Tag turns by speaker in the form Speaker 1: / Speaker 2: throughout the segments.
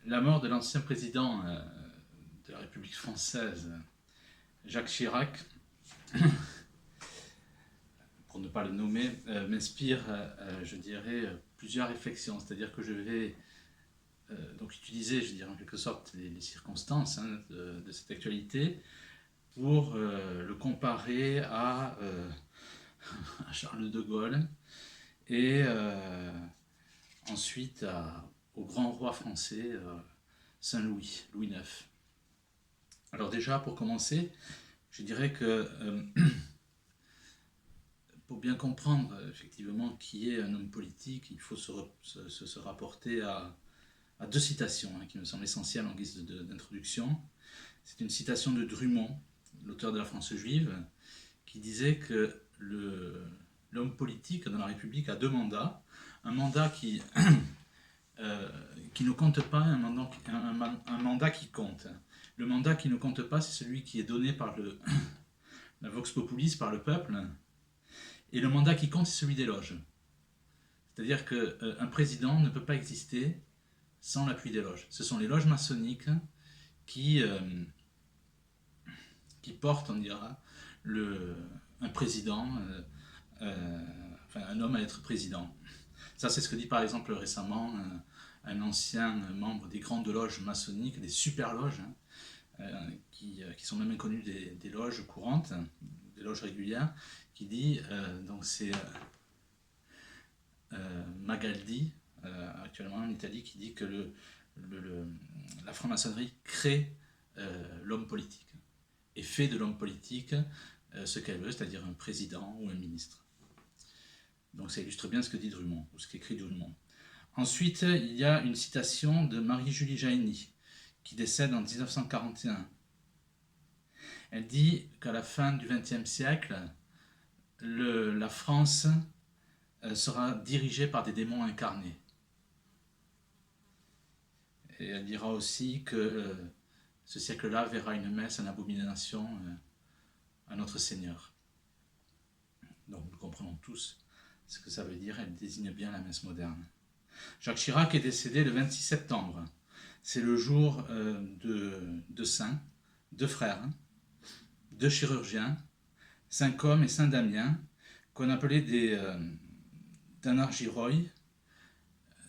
Speaker 1: La mort de l'ancien président de la République française, Jacques Chirac, pour ne pas le nommer, m'inspire, je dirais, plusieurs réflexions. C'est-à-dire que je vais donc utiliser, je dirais en quelque sorte, les circonstances de cette actualité pour le comparer à Charles de Gaulle et ensuite au grand roi français Saint-Louis, Louis IX. Alors déjà, pour commencer, je dirais que pour bien comprendre effectivement qui est un homme politique, il faut se rapporter à deux citations qui me semblent essentielles en guise d'introduction. C'est une citation de Drummond, l'auteur de La France juive, qui disait que l'homme politique dans la République a deux mandats. Un mandat qui ne compte pas, un mandat qui compte. Le mandat qui ne compte pas, c'est celui qui est donné par la vox populis, par le peuple. Et le mandat qui compte, c'est celui des loges. C'est-à-dire qu'un président ne peut pas exister sans l'appui des loges. Ce sont les loges maçonniques qui portent, on dira, un président, enfin un homme à être président. Ça, c'est ce que dit par exemple récemment un ancien membre des grandes loges maçonniques, des super loges, qui sont même inconnues des loges courantes, des loges régulières, qui dit, donc c'est Magaldi, actuellement en Italie, qui dit que la franc-maçonnerie crée l'homme politique et fait de l'homme politique ce qu'elle veut, c'est-à-dire un président ou un ministre. Donc ça illustre bien ce que dit Drummond, ou ce qu'écrit Drummond. Ensuite, il y a une citation de Marie-Julie Jahenny, qui décède en 1941. Elle dit qu'à la fin du XXe siècle, la France sera dirigée par des démons incarnés. Et elle dira aussi que ce siècle-là verra une messe en abomination à notre Seigneur. Donc nous comprenons tous ce que ça veut dire, elle désigne bien la messe moderne. Jacques Chirac est décédé le 26 septembre. C'est le jour de saints, deux frères, deux chirurgiens, Saint Côme et Saint Damien, qu'on appelait des danargyroi,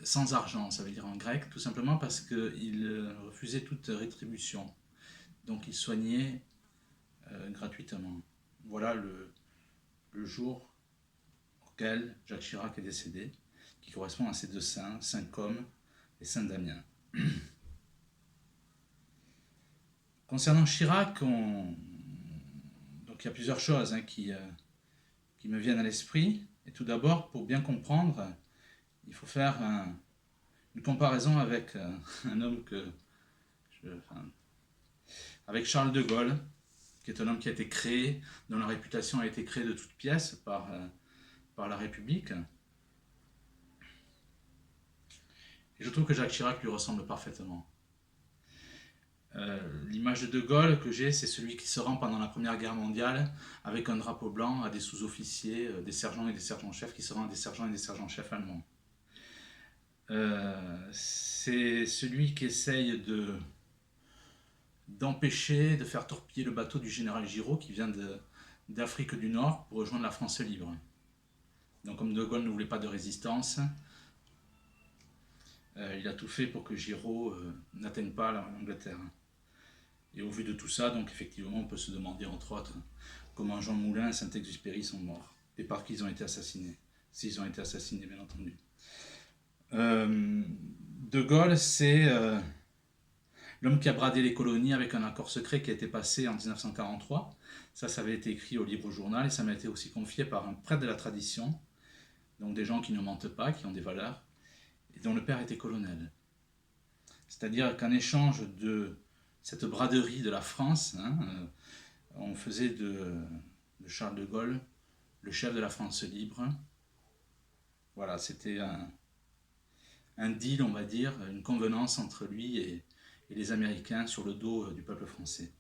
Speaker 1: sans argent, ça veut dire en grec, tout simplement parce qu'ils refusaient toute rétribution. Donc ils soignaient gratuitement. Voilà le jour auquel Jacques Chirac est décédé, qui correspond à ces deux saints, Saint Côme et Saint Damien. Concernant Chirac, donc il y a plusieurs choses qui me viennent à l'esprit. Et tout d'abord, pour bien comprendre, il faut faire une comparaison avec un homme avec Charles de Gaulle, qui est un homme qui a été créé, dont la réputation a été créée de toutes pièces par la République. Et je trouve que Jacques Chirac lui ressemble parfaitement. L'image de Gaulle que j'ai, c'est celui qui se rend pendant la Première Guerre mondiale avec un drapeau blanc à des sous-officiers, des sergents et des sergents-chefs qui se rendent à des sergents et des sergents-chefs allemands. C'est celui qui essaye d'empêcher, de faire torpiller le bateau du général Giraud qui vient d'Afrique du Nord pour rejoindre la France libre. Donc comme de Gaulle ne voulait pas de résistance, il a tout fait pour que Giraud n'atteigne pas l'Angleterre. Et au vu de tout ça, donc effectivement, on peut se demander entre autres comment Jean Moulin et Saint-Exupéry sont morts et par qui ils ont été assassinés, s'ils ont été assassinés bien entendu. De Gaulle, c'est l'homme qui a bradé les colonies avec un accord secret qui a été passé en 1943. Ça avait été écrit au Libre Journal et ça m'a été aussi confié par un prêtre de la tradition, donc des gens qui ne mentent pas, qui ont des valeurs, et dont le père était colonel. C'est-à-dire qu'en échange de cette braderie de la France, on faisait de Charles de Gaulle le chef de la France libre. Voilà, c'était un deal, on va dire, une convenance entre lui et les Américains sur le dos du peuple français.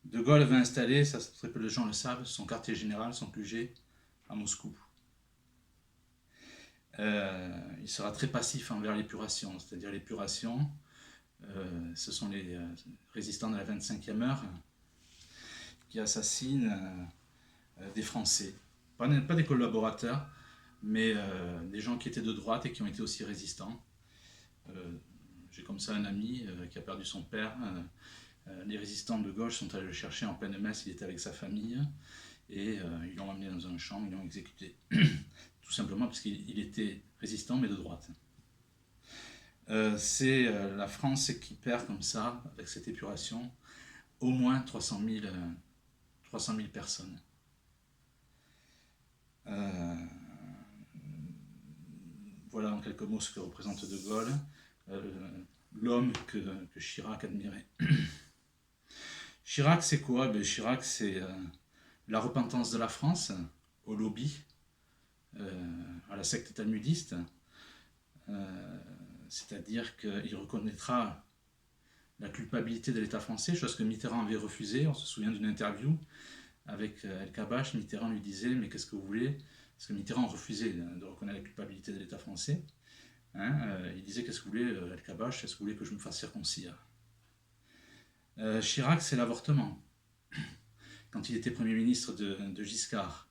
Speaker 1: De Gaulle va installer, ça très peu de gens le savent, son quartier général, son QG, à Moscou. il sera très passif envers l'épuration, c'est-à-dire l'épuration, ce sont les résistants de la 25e heure qui assassinent des Français, pas des collaborateurs, mais des gens qui étaient de droite et qui ont été aussi résistants. J'ai comme ça un ami qui a perdu son père. Les résistants de gauche sont allés le chercher en pleine messe, il était avec sa famille, et ils l'ont emmené dans un champ, ils l'ont exécuté. Tout simplement parce qu'il était résistant, mais de droite. C'est la France qui perd comme ça, avec cette épuration, au moins 300 000 personnes. Voilà en quelques mots ce que représente De Gaulle, l'homme que Chirac admirait. Chirac, c'est quoi? Chirac, c'est la repentance de la France au lobby, à la secte talmudiste, c'est-à-dire qu'il reconnaîtra la culpabilité de l'État français, chose que Mitterrand avait refusée. On se souvient d'une interview avec El Kabbach. Mitterrand lui disait « mais qu'est-ce que vous voulez ?» Parce que Mitterrand refusait de reconnaître la culpabilité de l'État français. Il disait « qu'est-ce que vous voulez, El Kabbach, est-ce que vous voulez que je me fasse circoncire ?» Chirac, c'est l'avortement, quand il était Premier ministre de Giscard.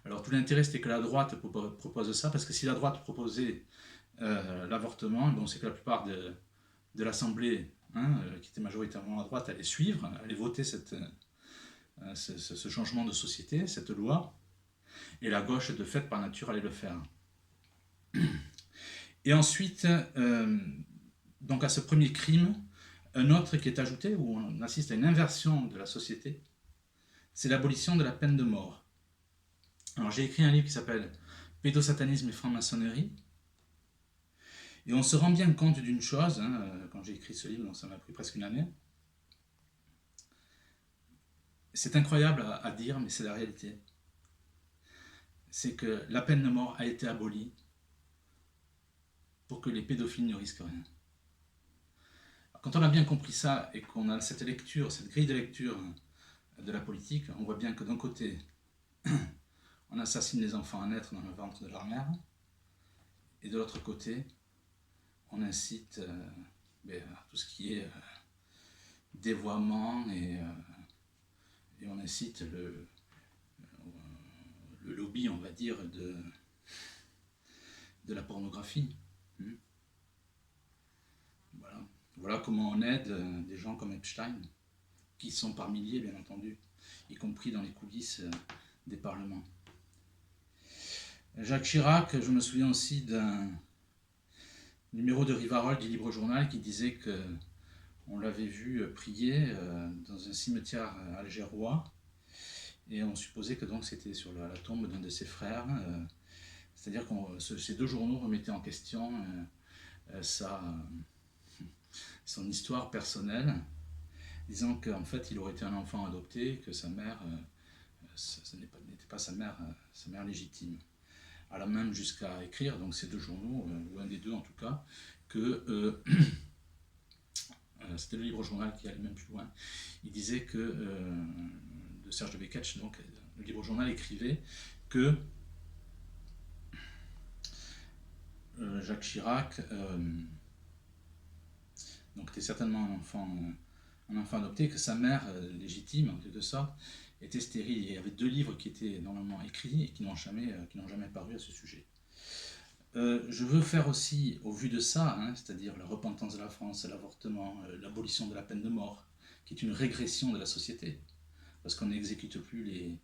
Speaker 1: Alors tout l'intérêt, c'était que la droite propose ça, parce que si la droite proposait l'avortement, bon, c'est que la plupart de l'Assemblée, qui était majoritairement à droite, allait suivre, allait voter ce changement de société, cette loi, et la gauche, de fait, par nature, allait le faire. Et ensuite, donc à ce premier crime, un autre qui est ajouté, où on assiste à une inversion de la société, c'est l'abolition de la peine de mort. Alors j'ai écrit un livre qui s'appelle « Pédosatanisme et franc-maçonnerie », et on se rend bien compte d'une chose, quand j'ai écrit ce livre, donc ça m'a pris presque une année. C'est incroyable à dire, mais c'est la réalité. C'est que la peine de mort a été abolie pour que les pédophiles ne risquent rien. Quand on a bien compris ça et qu'on a cette lecture, cette grille de lecture de la politique, on voit bien que d'un côté, on assassine les enfants à naître dans le ventre de leur mère, et de l'autre côté, on incite à tout ce qui est dévoiement et on incite le lobby, on va dire, de la pornographie. Voilà comment on aide des gens comme Epstein, qui sont par milliers, bien entendu, y compris dans les coulisses des parlements. Jacques Chirac, je me souviens aussi d'un numéro de Rivarol du Libre Journal qui disait qu'on l'avait vu prier dans un cimetière algérois, et on supposait que donc c'était sur la tombe d'un de ses frères. C'est-à-dire que ces deux journaux remettaient en question son histoire personnelle, disant qu'en fait il aurait été un enfant adopté, que sa mère, ce n'était pas sa mère légitime. Elle a même jusqu'à écrire, donc ces deux journaux, ou un des deux en tout cas, que c'était le Libre Journal qui allait même plus loin. Il disait que, de Serge de Beketch, donc le Libre Journal écrivait que Jacques Chirac donc était certainement un enfant adopté, que sa mère légitime en quelque sorte était stérile. Il y avait deux livres qui étaient normalement écrits et qui n'ont jamais paru à ce sujet. Je veux faire aussi, au vu de ça, c'est-à-dire la repentance de la France, l'avortement, l'abolition de la peine de mort, qui est une régression de la société, parce qu'on n'exécute plus les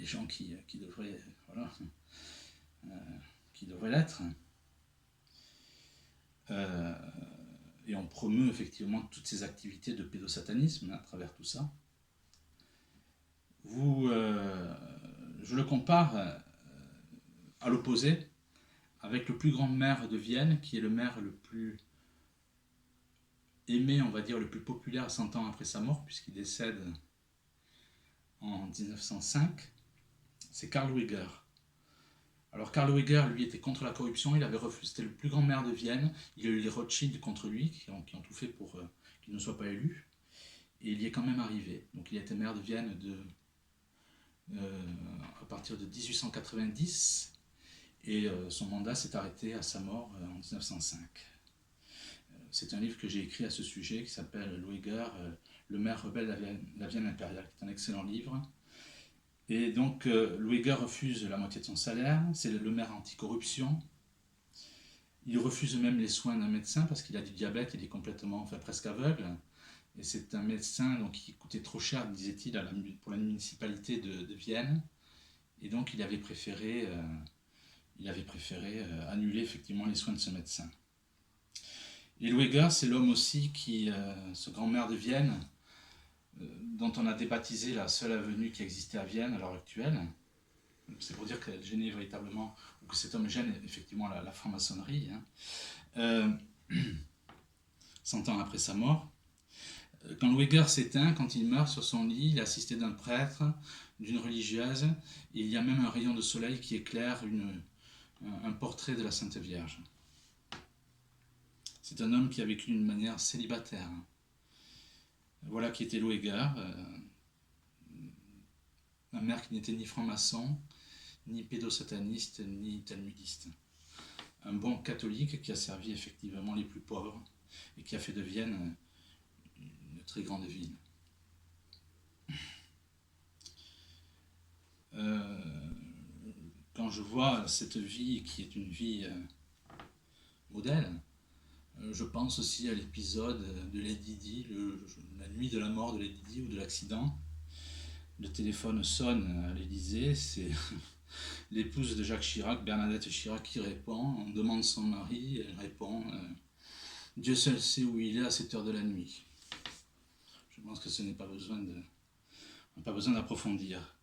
Speaker 1: gens qui devraient, voilà, qui devraient l'être. Et on promeut effectivement toutes ces activités de pédosatanisme à travers tout ça. Je le compare à l'opposé avec le plus grand maire de Vienne, qui est le maire le plus aimé, on va dire, le plus populaire 100 ans après sa mort, puisqu'il décède en 1905, c'est Karl Lueger. Alors Karl Lueger, lui, était contre la corruption, il avait refusé, c'était le plus grand maire de Vienne, il y a eu les Rothschild contre lui, qui ont tout fait pour qu'il ne soit pas élu, et il y est quand même arrivé. Donc il a été maire de Vienne à partir de 1890, et son mandat s'est arrêté à sa mort en 1905. C'est un livre que j'ai écrit à ce sujet qui s'appelle Lueger, Le maire rebelle de la Vienne impériale, qui est un excellent livre. Et donc Lueger refuse la moitié de son salaire, c'est le maire anticorruption. Il refuse même les soins d'un médecin parce qu'il a du diabète, il est complètement, enfin presque aveugle. Et c'est un médecin donc, qui coûtait trop cher, disait-il, pour la municipalité de Vienne. Et donc il avait préféré annuler effectivement les soins de ce médecin. Et Lueger, c'est l'homme aussi qui, ce grand maire de Vienne, dont on a débaptisé la seule avenue qui existait à Vienne à l'heure actuelle. C'est pour dire qu'elle gênait véritablement, ou que cet homme gêne effectivement la franc-maçonnerie. 100 ans après sa mort. Quand Lueger s'éteint, quand il meurt sur son lit, il est assisté d'un prêtre, d'une religieuse, et il y a même un rayon de soleil qui éclaire un portrait de la Sainte Vierge. C'est un homme qui a vécu d'une manière célibataire. Voilà qui était Lueger, un maire qui n'était ni franc-maçon, ni pédosataniste, ni talmudiste. Un bon catholique qui a servi effectivement les plus pauvres et qui a fait de Vienne une très grande ville. Quand je vois cette vie qui est une vie modèle, je pense aussi à l'épisode de Lady Di, la nuit de la mort de Lady Di ou de l'accident. Le téléphone sonne à l'Élysée, c'est l'épouse de Jacques Chirac, Bernadette Chirac, qui répond. On demande son mari, elle répond Dieu seul sait où il est à cette heure de la nuit. Je pense que ce n'est pas besoin d'approfondir.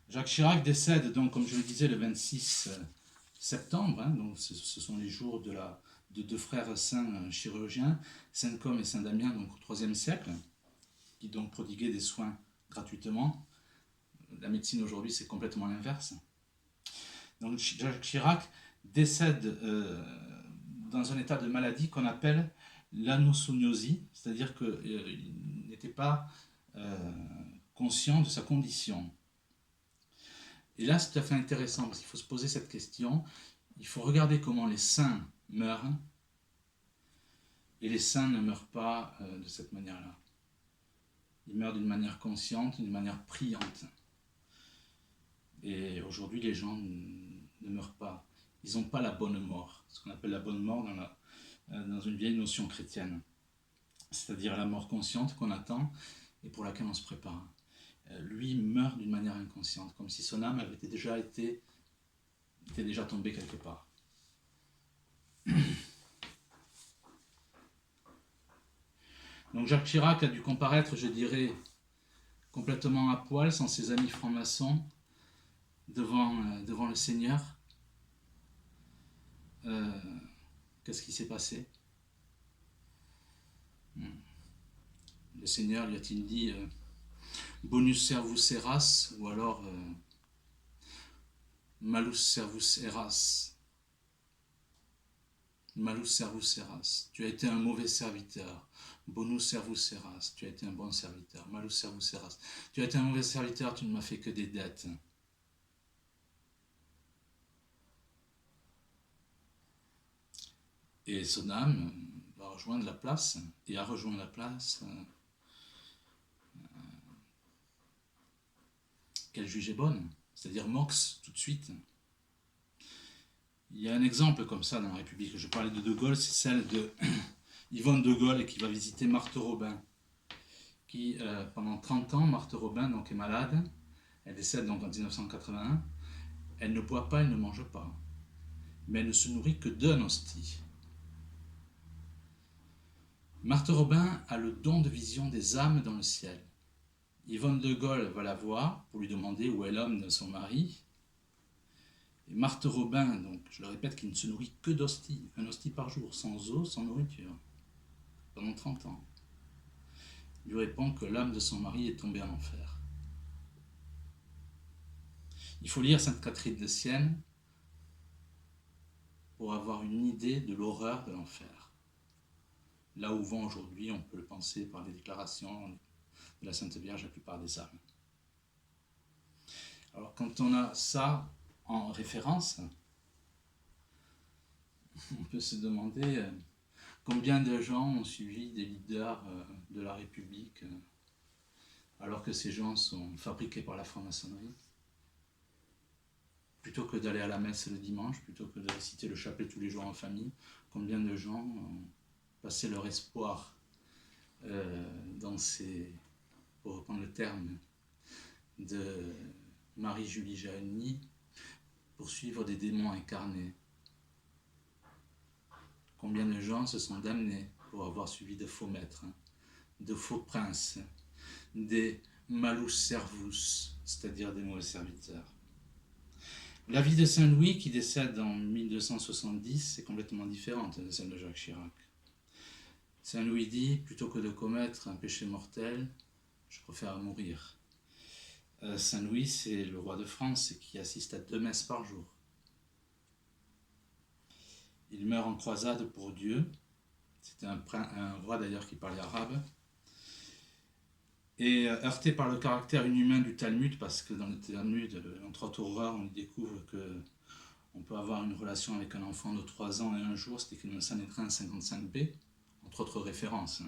Speaker 1: Jacques Chirac décède donc, comme je le disais, le 26 septembre. Donc ce sont les jours de deux frères saints chirurgiens, Saint Côme et Saint Damien, donc au IIIe siècle, qui donc prodiguaient des soins gratuitement. La médecine aujourd'hui, c'est complètement l'inverse. Donc Jacques Chirac décède dans un état de maladie qu'on appelle l'anosognosie, c'est-à-dire qu'il n'était pas conscient de sa condition. Et là, c'est tout à fait intéressant parce qu'il faut se poser cette question. Il faut regarder comment les saints meurent et les saints ne meurent pas de cette manière-là. Ils meurent d'une manière consciente, d'une manière priante. Et aujourd'hui, les gens ne meurent pas. Ils n'ont pas la bonne mort, ce qu'on appelle la bonne mort dans une vieille notion chrétienne. C'est-à-dire la mort consciente qu'on attend et pour laquelle on se prépare. Lui meurt d'une manière inconsciente, comme si son âme était déjà tombée quelque part. Donc Jacques Chirac a dû comparaître, je dirais, complètement à poil, sans ses amis francs-maçons, devant le Seigneur. Qu'est-ce qui s'est passé ? Le Seigneur lui a-t-il dit bonus servus eras, ou alors malus servus eras. Malus servus eras. Tu as été un mauvais serviteur. Bonus servus eras. Tu as été un bon serviteur. Malus servus eras. Tu as été un mauvais serviteur, tu ne m'as fait que des dettes. Et son âme va rejoindre la place, et a rejoint la place qu'elle jugeait bonne, c'est-à-dire mox tout de suite. Il y a un exemple comme ça dans la République. Je parlais de Gaulle, c'est celle de Yvonne de Gaulle qui va visiter Marthe Robin. Qui, pendant 30 ans, Marthe Robin donc, est malade. Elle décède donc en 1981. Elle ne boit pas, elle ne mange pas. Mais elle ne se nourrit que d'un hostie. Marthe Robin a le don de vision des âmes dans le ciel. Yvonne de Gaulle va la voir pour lui demander où est l'homme de son mari. Et Marthe Robin, donc, je le répète, qui ne se nourrit que d'hosties, un hostie par jour, sans eau, sans nourriture, pendant 30 ans, lui répond que l'âme de son mari est tombée en enfer. Il faut lire Sainte Catherine de Sienne pour avoir une idée de l'horreur de l'enfer. Là où vont aujourd'hui, on peut le penser par les déclarations de la Sainte Vierge, la plupart des âmes. Alors quand on a ça en référence, on peut se demander combien de gens ont suivi des leaders de la République alors que ces gens sont fabriqués par la franc-maçonnerie. Plutôt que d'aller à la messe le dimanche, plutôt que de réciter le chapelet tous les jours en famille, combien de gens ont passé leur espoir dans ces, pour reprendre le terme de Marie-Julie Jahenny, pour suivre des démons incarnés. Combien de gens se sont damnés pour avoir suivi de faux maîtres, de faux princes, des malus servus, c'est-à-dire des mauvais serviteurs. La vie de Saint Louis, qui décède en 1270, est complètement différente de celle de Jacques Chirac. Saint Louis dit, plutôt que de commettre un péché mortel, je préfère mourir. Saint Louis, c'est le roi de France qui assiste à 2 messes par jour. Il meurt en croisade pour Dieu. C'était un roi d'ailleurs qui parlait arabe. Et heurté par le caractère inhumain du Talmud, parce que dans le Talmud, entre autres horreurs, on découvre qu'on peut avoir une relation avec un enfant de 3 ans et un jour, c'était écrit dans le Sanhédrin 55b, entre autres références,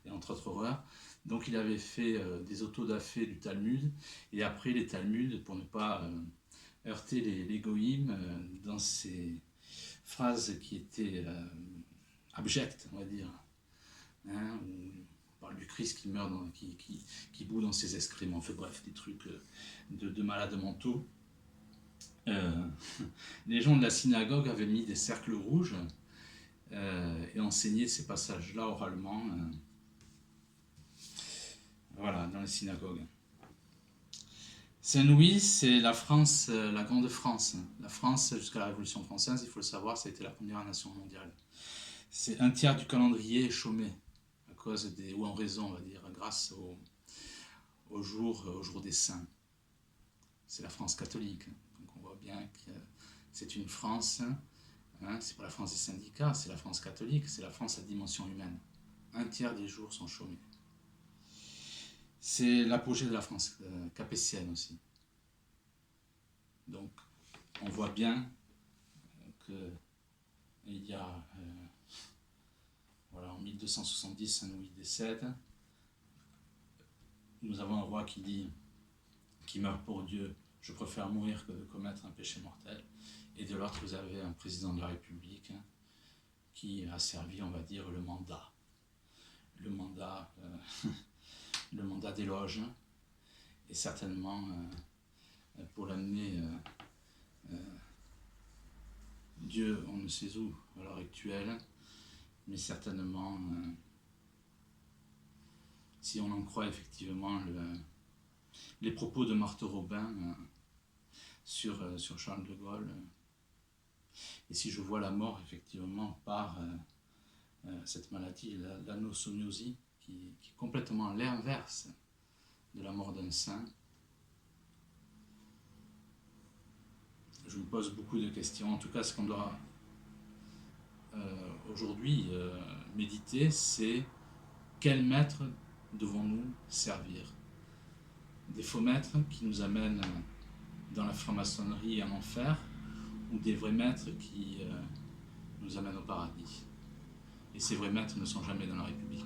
Speaker 1: et entre autres horreurs. Donc il avait fait des autodafés du Talmud, et après les Talmuds, pour ne pas heurter les goïms, dans ces phrases qui étaient abjectes, on va dire, hein, on parle du Christ qui meurt, qui bout dans ses excréments, enfin bref, des trucs de malades mentaux. Les gens de la synagogue avaient mis des cercles rouges et enseigné ces passages-là oralement, voilà, dans les synagogues. Saint-Louis, c'est la France, la grande France. La France, jusqu'à la Révolution française, il faut le savoir, ça a été la première nation mondiale. C'est 1/3 du calendrier chômé, à cause des, ou en raison, on va dire, grâce au jour des saints. C'est la France catholique. Donc on voit bien que c'est une France, hein, c'est pas la France des syndicats, c'est la France catholique, c'est la France à dimension humaine. 1/3 des jours sont chômés. C'est l'apogée de la France capétienne aussi. Donc, on voit bien qu'il y a, voilà, en 1270, Saint-Louis décède. Nous avons un roi qui dit, qui meurt pour Dieu, je préfère mourir que de commettre un péché mortel. Et de l'autre, vous avez un président de la République qui a servi, on va dire, le mandat. Le mandat d'éloge, et certainement pour l'amener Dieu, on ne sait où à l'heure actuelle, mais certainement, si on en croit effectivement les propos de Marthe Robin sur Charles de Gaulle, et si je vois la mort effectivement par cette maladie, l'anosognosie, qui est complètement l'inverse de la mort d'un saint. Je me pose beaucoup de questions. En tout cas, ce qu'on doit aujourd'hui méditer, c'est quel maître devons-nous servir? Des faux maîtres qui nous amènent dans la franc-maçonnerie et en enfer, ou des vrais maîtres qui nous amènent au paradis? Et ces vrais maîtres ne sont jamais dans la République.